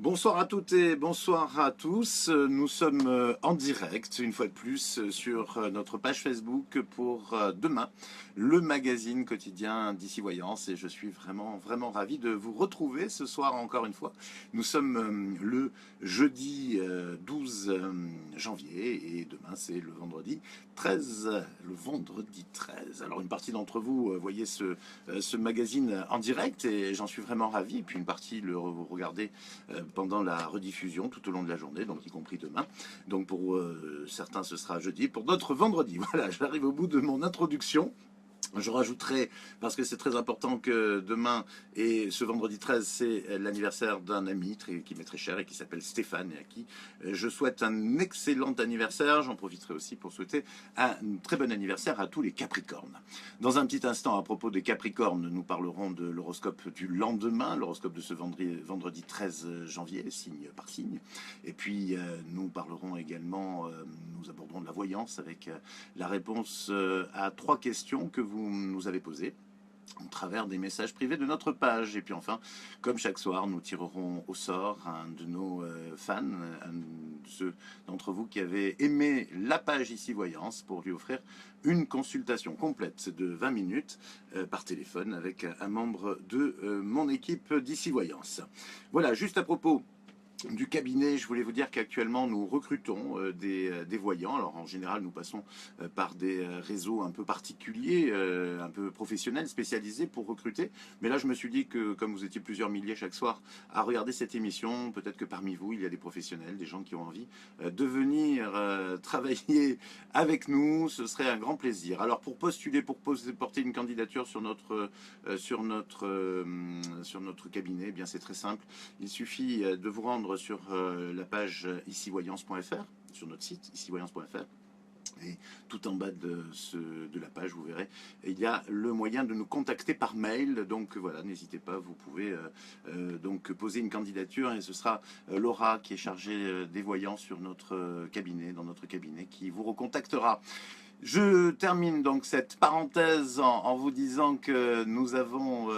Bonsoir à toutes et bonsoir à tous. Nous sommes en direct, une fois de plus, sur notre page Facebook pour demain, le magazine quotidien d'Ici Voyance. Et je suis vraiment ravi de vous retrouver ce soir encore une fois. Nous sommes le jeudi 12 janvier et demain c'est le vendredi 13. Le vendredi 13. Alors une partie d'entre vous voyez ce magazine en direct et j'en suis vraiment ravi. Et puis une partie le regardez pendant la rediffusion tout au long de la journée, donc y compris demain. Donc pour certains ce sera jeudi, pour d'autres vendredi. Voilà, j'arrive au bout de mon introduction. Je rajouterai, parce que c'est très important, que demain et ce vendredi 13, c'est l'anniversaire d'un ami qui m'est très cher et qui s'appelle Stéphane et à qui je souhaite un excellent anniversaire. J'en profiterai aussi pour souhaiter un très bon anniversaire à tous les Capricornes. Dans un petit instant, à propos des Capricornes, nous parlerons de l'horoscope du lendemain, l'horoscope de ce vendredi 13 janvier, signe par signe. Et puis, nous parlerons également, nous aborderons de la voyance avec la réponse à 3 questions que vous nous avez posées au travers des messages privés de notre page. Et puis enfin, comme chaque soir, nous tirerons au sort un de nos fans, un de ceux d'entre vous qui avaient aimé la page Ici Voyance, pour lui offrir une consultation complète de 20 minutes par téléphone avec un membre de mon équipe d'Ici Voyance. Voilà, juste à propos du cabinet, je voulais vous dire qu'actuellement nous recrutons des voyants. Alors en général nous passons par des réseaux un peu particuliers, un peu professionnels, spécialisés pour recruter. Mais là je me suis dit que comme vous étiez plusieurs milliers chaque soir à regarder cette émission, peut-être que parmi vous il y a des professionnels, des gens qui ont envie de venir travailler avec nous. Ce serait un grand plaisir. Alors pour postuler, pour porter une candidature sur notre cabinet, eh bien c'est très simple. Il suffit de vous rendre sur la page icivoyance.fr, sur notre site icivoyance.fr. Et tout en bas de la page, vous verrez, il y a le moyen de nous contacter par mail. Donc voilà, n'hésitez pas, vous pouvez donc poser une candidature et ce sera Laura qui est chargée des voyants sur notre cabinet, dans notre cabinet, qui vous recontactera. Je termine donc cette parenthèse en vous disant que nous avons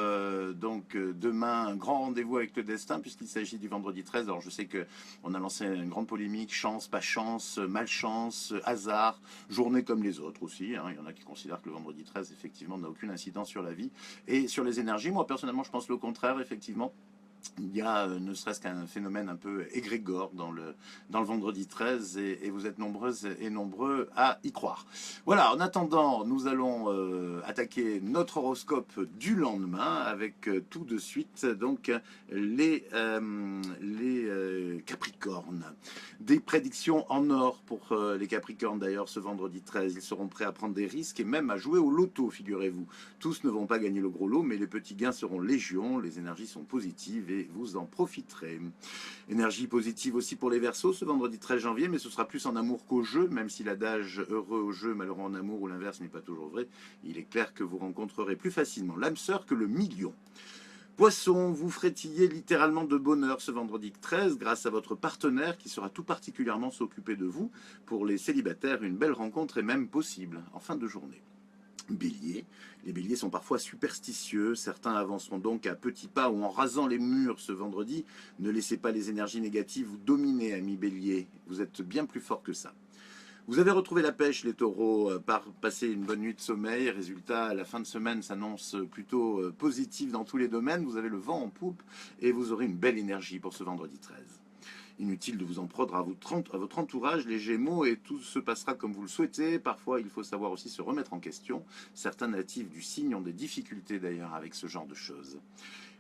donc demain un grand rendez-vous avec le destin puisqu'il s'agit du vendredi 13. Alors je sais qu'on a lancé une grande polémique, chance, pas chance, malchance, hasard, journée comme les autres aussi. Hein. Il y en a qui considèrent que le vendredi 13 effectivement n'a aucune incidence sur la vie et sur les énergies. Moi personnellement je pense le contraire effectivement. Il y a ne serait-ce qu'un phénomène un peu égrégore dans le vendredi 13 et vous êtes nombreuses et nombreux à y croire. Voilà, en attendant, nous allons attaquer notre horoscope du lendemain avec tout de suite donc les Capricornes. Des prédictions en or pour les Capricornes d'ailleurs ce vendredi 13. Ils seront prêts à prendre des risques et même à jouer au loto, figurez-vous. Tous ne vont pas gagner le gros lot, mais les petits gains seront légion, les énergies sont positives et vous en profiterez. Énergie positive aussi pour les Verseaux ce vendredi 13 janvier, mais ce sera plus en amour qu'au jeu, même si l'adage heureux au jeu, malheureux en amour ou l'inverse n'est pas toujours vrai. Il est clair que vous rencontrerez plus facilement l'âme sœur que le million. Poisson, vous frétillez littéralement de bonheur ce vendredi 13 grâce à votre partenaire qui sera tout particulièrement s'occuper de vous. Pour les célibataires, une belle rencontre est même possible en fin de journée. Bélier. Les béliers sont parfois superstitieux, certains avanceront donc à petits pas ou en rasant les murs ce vendredi. Ne laissez pas les énergies négatives vous dominer, amis béliers, vous êtes bien plus fort que ça. Vous avez retrouvé la pêche, les taureaux, par passer une bonne nuit de sommeil. Résultat, la fin de semaine s'annonce plutôt positive dans tous les domaines. Vous avez le vent en poupe et vous aurez une belle énergie pour ce vendredi 13. Inutile de vous en prendre à votre entourage, les Gémeaux, et tout se passera comme vous le souhaitez. Parfois, il faut savoir aussi se remettre en question. Certains natifs du signe ont des difficultés d'ailleurs avec ce genre de choses.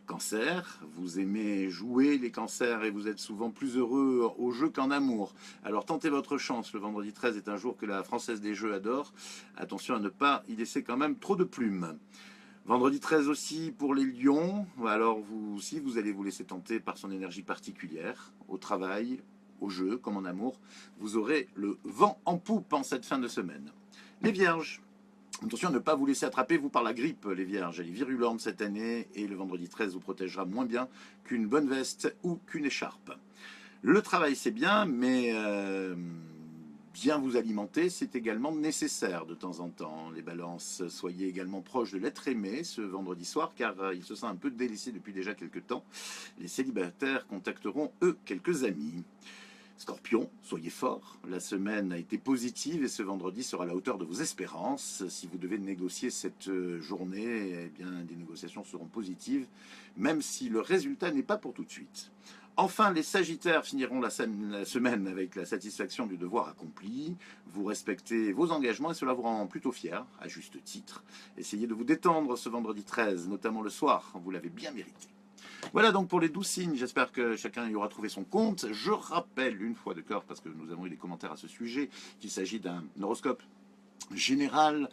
Cancer, vous aimez jouer les cancers et vous êtes souvent plus heureux au jeu qu'en amour. Alors tentez votre chance, le vendredi 13 est un jour que la Française des Jeux adore. Attention à ne pas y laisser quand même trop de plumes. Vendredi 13 aussi pour les lions. Alors vous aussi, vous allez vous laisser tenter par son énergie particulière, au travail, au jeu, comme en amour. Vous aurez le vent en poupe en cette fin de semaine. Les vierges. Attention à ne pas vous laisser attraper, vous, par la grippe, les vierges. Elle est virulente cette année et le vendredi 13 vous protégera moins bien qu'une bonne veste ou qu'une écharpe. Le travail, c'est bien, mais bien vous alimenter, c'est également nécessaire de temps en temps. Les balances, soyez également proches de l'être aimé ce vendredi soir, car il se sent un peu délaissé depuis déjà quelques temps. Les célibataires contacteront, eux, quelques amis. Scorpion, soyez forts, la semaine a été positive et ce vendredi sera à la hauteur de vos espérances. Si vous devez négocier cette journée, eh bien, des négociations seront positives, même si le résultat n'est pas pour tout de suite. Enfin, les Sagittaires finiront la semaine avec la satisfaction du devoir accompli. Vous respectez vos engagements et cela vous rend plutôt fier, à juste titre. Essayez de vous détendre ce vendredi 13, notamment le soir, vous l'avez bien mérité. Voilà donc pour les 12 signes, j'espère que chacun y aura trouvé son compte. Je rappelle une fois de cœur, parce que nous avons eu des commentaires à ce sujet, qu'il s'agit d'un horoscope général,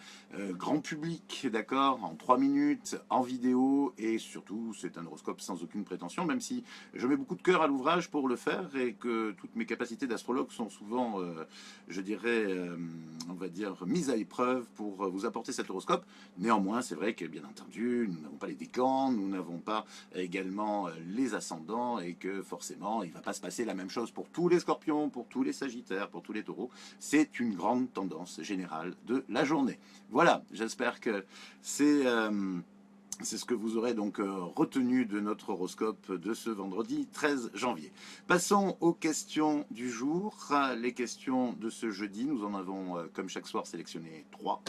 grand public, d'accord, en 3 minutes, en vidéo, et surtout c'est un horoscope sans aucune prétention, même si je mets beaucoup de cœur à l'ouvrage pour le faire et que toutes mes capacités d'astrologue sont souvent, je dirais, on va dire, mises à épreuve pour vous apporter cet horoscope. Néanmoins, c'est vrai que bien entendu, nous n'avons pas les décans, nous n'avons pas également les ascendants, et que forcément, il ne va pas se passer la même chose pour tous les scorpions, pour tous les sagittaires, pour tous les taureaux. C'est une grande tendance générale de la journée. Voilà, j'espère que c'est ce que vous aurez donc retenu de notre horoscope de ce vendredi 13 janvier. Passons aux questions du jour. Les questions de ce jeudi, nous en avons, comme chaque soir, sélectionné 3.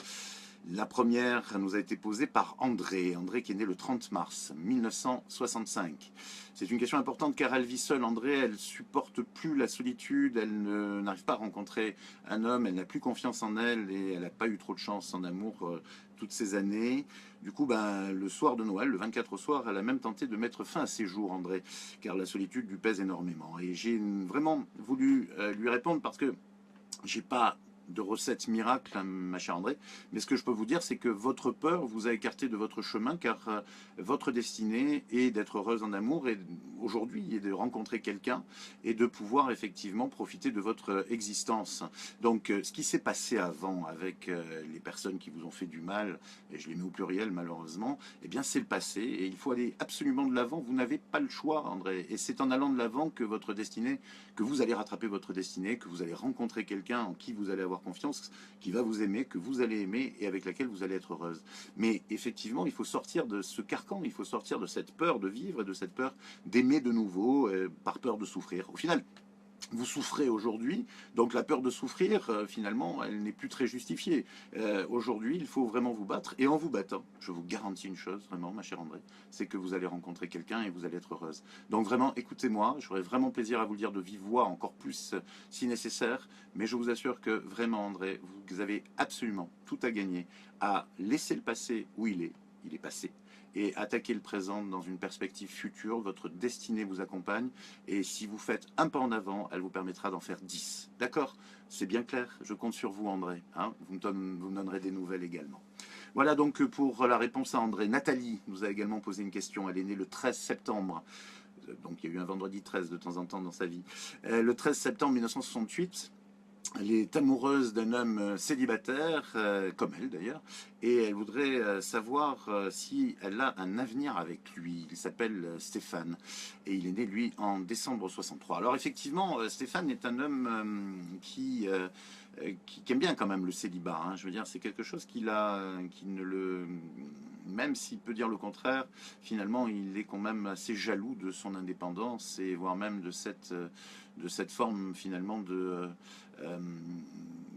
La première nous a été posée par André. André qui est né le 30 mars 1965. C'est une question importante car elle vit seule. André, elle supporte plus la solitude, elle n'arrive pas à rencontrer un homme, elle n'a plus confiance en elle et elle n'a pas eu trop de chance en amour toutes ces années. Du coup, le soir de Noël, le 24 au soir, elle a même tenté de mettre fin à ses jours, André, car la solitude lui pèse énormément. Et j'ai vraiment voulu lui répondre parce que j'ai pas de recette miracle, hein, ma chère André, mais ce que je peux vous dire, c'est que votre peur vous a écarté de votre chemin, car votre destinée est d'être heureuse en amour, et aujourd'hui, et de rencontrer quelqu'un, et de pouvoir effectivement profiter de votre existence. Donc, ce qui s'est passé avant avec les personnes qui vous ont fait du mal, et je les mets au pluriel malheureusement, eh bien c'est le passé, et il faut aller absolument de l'avant, vous n'avez pas le choix, André, et c'est en allant de l'avant que votre destinée, que vous allez rattraper votre destinée, que vous allez rencontrer quelqu'un en qui vous allez avoir confiance, qui va vous aimer, que vous allez aimer et avec laquelle vous allez être heureuse. Mais effectivement, il faut sortir de ce carcan, il faut sortir de cette peur de vivre, de cette peur d'aimer de nouveau, par peur de souffrir. Au final, vous souffrez aujourd'hui, donc la peur de souffrir, finalement, elle n'est plus très justifiée. Aujourd'hui, il faut vraiment vous battre, et en vous battant, je vous garantis une chose, vraiment, ma chère André, c'est que vous allez rencontrer quelqu'un et vous allez être heureuse. Donc vraiment, écoutez-moi, j'aurais vraiment plaisir à vous le dire de vive voix, encore plus si nécessaire, mais je vous assure que vraiment, André, vous avez absolument tout à gagner à laisser le passé où il est passé, et attaquer le présent dans une perspective future. Votre destinée vous accompagne, et si vous faites un pas en avant, elle vous permettra d'en faire 10. D'accord? C'est bien clair? Je compte sur vous, André. Hein, vous me donnerez des nouvelles également. Voilà donc pour la réponse à André. Nathalie nous a également posé une question. Elle est née le 13 septembre. Donc il y a eu un vendredi 13 de temps en temps dans sa vie. Le 13 septembre 1968. Elle est amoureuse d'un homme célibataire, comme elle d'ailleurs, et elle voudrait savoir si elle a un avenir avec lui. Il s'appelle Stéphane, et il est né, lui, en décembre 63. Alors effectivement, Stéphane est un homme qui aime bien quand même le célibat. Hein. Je veux dire, c'est quelque chose qui ne le... Même s'il peut dire le contraire, finalement, il est quand même assez jaloux de son indépendance, et voire même de cette forme, finalement,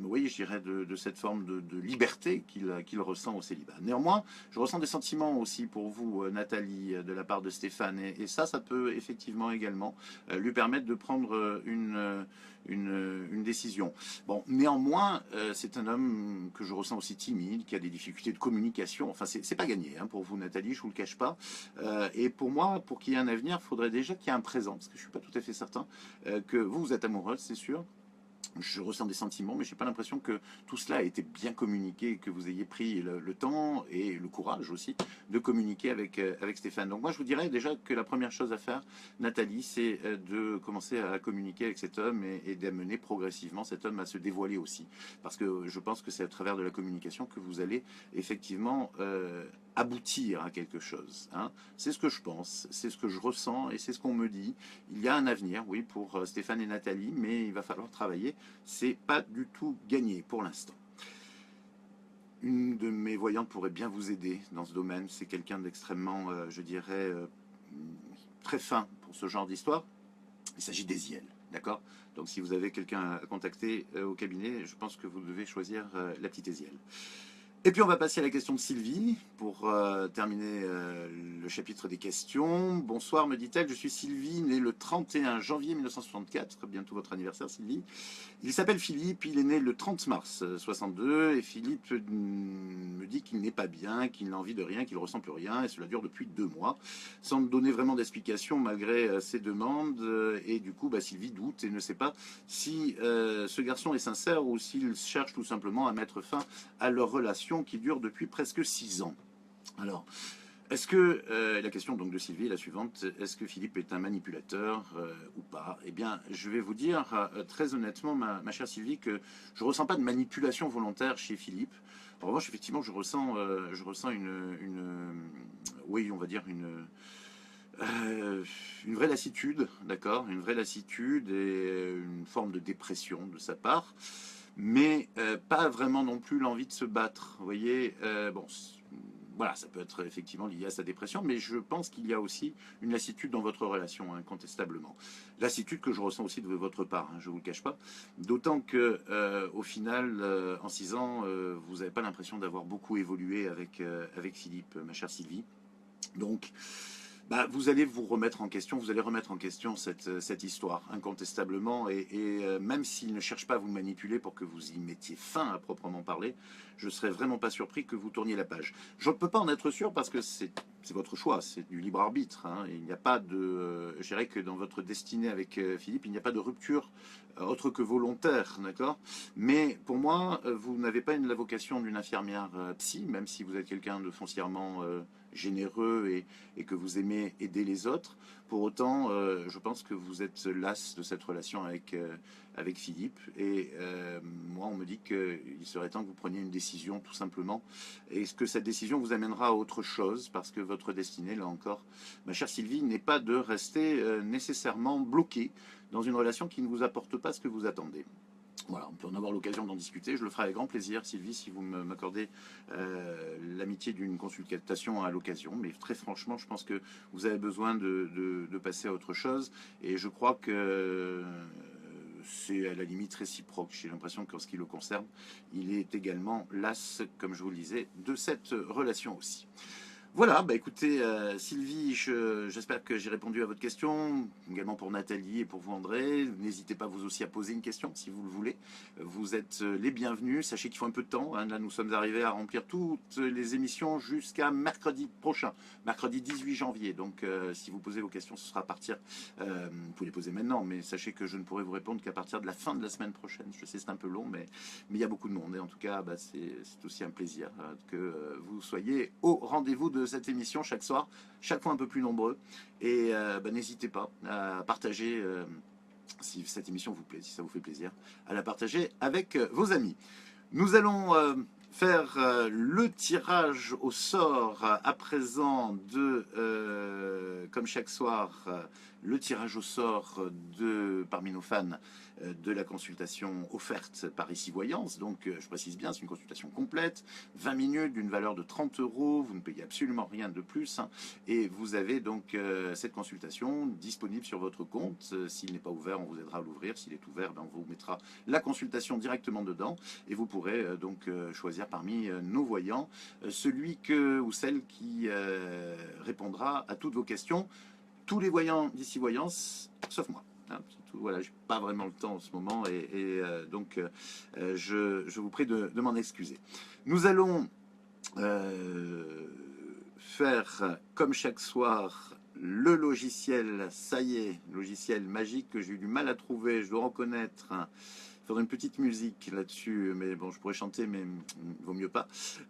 oui, je dirais de cette forme de liberté qu'il ressent au célibat. Néanmoins, je ressens des sentiments aussi pour vous, Nathalie, de la part de Stéphane, et ça peut effectivement également lui permettre de prendre une décision. Bon, néanmoins, c'est un homme que je ressens aussi timide, qui a des difficultés de communication. Enfin, c'est pas gagné hein, pour vous, Nathalie, je vous le cache pas. Et pour moi, pour qu'il y ait un avenir, il faudrait déjà qu'il y ait un présent, parce que je suis pas tout à fait certain que vous êtes amoureuse, c'est sûr. Je ressens des sentiments, mais je n'ai pas l'impression que tout cela a été bien communiqué, que vous ayez pris le temps et le courage aussi de communiquer avec Stéphane. Donc moi, je vous dirais déjà que la première chose à faire, Nathalie, c'est de commencer à communiquer avec cet homme, et d'amener progressivement cet homme à se dévoiler aussi. Parce que je pense que c'est à travers de la communication que vous allez effectivement aboutir à quelque chose. Hein. C'est ce que je pense, c'est ce que je ressens, et c'est ce qu'on me dit. Il y a un avenir, oui, pour Stéphane et Nathalie, mais il va falloir travailler c'est pas du tout gagné pour l'instant. Une de mes voyantes pourrait bien vous aider dans ce domaine. C'est quelqu'un d'extrêmement, je dirais, très fin pour ce genre d'histoire. Il s'agit d'Eziel, d'accord? Donc si vous avez quelqu'un à contacter au cabinet, je pense que vous devez choisir la petite Eziel. Et puis on va passer à la question de Sylvie pour terminer le chapitre des questions. Bonsoir, me dit-elle, je suis Sylvie, née le 31 janvier 1964, bientôt votre anniversaire Sylvie. Il s'appelle Philippe, il est né le 30 mars 62 et Philippe me dit qu'il n'est pas bien, qu'il n'a envie de rien, qu'il ne ressent plus rien et cela dure depuis 2 mois sans me donner vraiment d'explication malgré ses demandes et du coup Sylvie doute et ne sait pas si ce garçon est sincère ou s'il cherche tout simplement à mettre fin à leur relation qui dure depuis presque 6 ans. Alors, est-ce que, la question donc de Sylvie est la suivante, est-ce que Philippe est un manipulateur ou pas? Eh bien, je vais vous dire très honnêtement, ma chère Sylvie, que je ne ressens pas de manipulation volontaire chez Philippe. En revanche, effectivement, je ressens oui, on va dire une vraie lassitude, d'accord, une vraie lassitude et une forme de dépression de sa part, mais pas vraiment non plus l'envie de se battre. Vous voyez, bon, voilà, ça peut être effectivement lié à sa dépression, mais je pense qu'il y a aussi une lassitude dans votre relation, incontestablement. Lassitude que je ressens aussi de votre part, je ne vous le cache pas. D'autant que, au final, en 6 ans, vous n'avez pas l'impression d'avoir beaucoup évolué avec Philippe, ma chère Sylvie. Donc, vous allez vous remettre en question, vous allez remettre en question cette histoire, incontestablement, et même s'il ne cherche pas à vous manipuler pour que vous y mettiez fin à proprement parler, je ne serais vraiment pas surpris que vous tourniez la page. Je ne peux pas en être sûr parce que c'est votre choix, c'est du libre arbitre. Il n'y a pas de... je dirais que dans votre destinée avec Philippe, il n'y a pas de rupture autre que volontaire, d'accord? Mais pour moi, vous n'avez pas la vocation d'une infirmière psy, même si vous êtes quelqu'un de foncièrement généreux et que vous aimez aider les autres. Pour autant, je pense que vous êtes las de cette relation avec Philippe. Et moi, on me dit qu'il serait temps que vous preniez une décision, tout simplement. Et que cette décision vous amènera à autre chose, parce que votre destinée, là encore, ma chère Sylvie, n'est pas de rester nécessairement bloquée dans une relation qui ne vous apporte pas ce que vous attendez. Voilà, on peut en avoir l'occasion d'en discuter. Je le ferai avec grand plaisir, Sylvie, si vous m'accordez l'amitié d'une consultation à l'occasion. Mais très franchement, je pense que vous avez besoin de passer à autre chose. Et je crois que c'est à la limite réciproque. J'ai l'impression qu'en ce qui le concerne, il est également las, comme je vous le disais, de cette relation aussi. Voilà, écoutez, Sylvie, j'espère que j'ai répondu à votre question, également pour Nathalie et pour vous André. N'hésitez pas vous aussi à poser une question si vous le voulez. Vous êtes les bienvenus, sachez qu'il faut un peu de temps. Là, nous sommes arrivés à remplir toutes les émissions jusqu'à mercredi prochain, mercredi 18 janvier. Donc si vous posez vos questions, ce sera à partir, vous pouvez les poser maintenant, mais sachez que je ne pourrai vous répondre qu'à partir de la fin de la semaine prochaine. Je sais c'est un peu long, mais il y a beaucoup de monde. Et en tout cas, c'est aussi un plaisir que vous soyez au rendez-vous de cette émission chaque soir, chaque fois un peu plus nombreux. Et n'hésitez pas à partager, si cette émission vous plaît, si ça vous fait plaisir, à la partager avec vos amis. Nous allons faire le tirage au sort à présent de, comme chaque soir, le tirage au sort parmi nos fans de la consultation offerte par Ici Voyance. Donc, je précise bien, c'est une consultation complète, 20 minutes d'une valeur de 30 €, vous ne payez absolument rien de plus, et vous avez donc cette consultation disponible sur votre compte. S'il n'est pas ouvert, on vous aidera à l'ouvrir. S'il est ouvert, on vous mettra la consultation directement dedans, et vous pourrez donc choisir parmi nos voyants celui ou celle qui répondra à toutes vos questions. Tous les voyants d'Ici Voyance, sauf moi. Voilà, je n'ai pas vraiment le temps en ce moment et donc je vous prie de m'en excuser. Nous allons faire, comme chaque soir, le logiciel, ça y est, logiciel magique que j'ai eu du mal à trouver, je dois reconnaître. Il faudrait une petite musique là-dessus, mais bon, je pourrais chanter, mais il vaut mieux pas.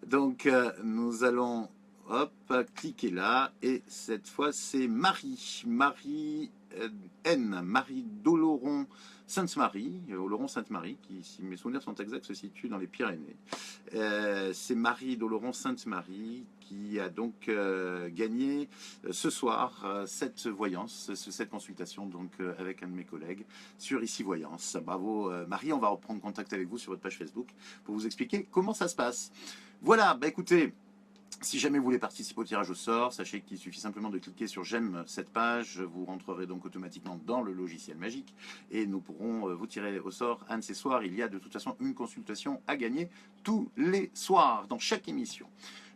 Donc, nous allons hop, cliquez là. Et cette fois, c'est Marie N, Marie d'Oloron Sainte-Marie, Oloron Sainte-Marie, qui, si mes souvenirs sont exacts, se situe dans les Pyrénées. C'est Marie d'Oloron Sainte-Marie qui a donc gagné ce soir cette voyance, cette consultation donc avec un de mes collègues sur Ici Voyance. Bravo Marie, on va reprendre contact avec vous sur votre page Facebook pour vous expliquer comment ça se passe. Voilà, bah écoutez, si jamais vous voulez participer au tirage au sort, sachez qu'il suffit simplement de cliquer sur j'aime cette page, vous rentrerez donc automatiquement dans le logiciel magique et nous pourrons vous tirer au sort un de ces soirs. Il y a de toute façon une consultation à gagner tous les soirs dans chaque émission.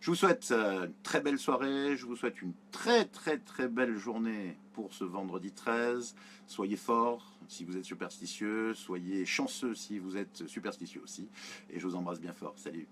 Je vous souhaite une très belle soirée, je vous souhaite une très belle journée pour ce vendredi 13. Soyez forts si vous êtes superstitieux, soyez chanceux si vous êtes superstitieux aussi. Et je vous embrasse bien fort. Salut!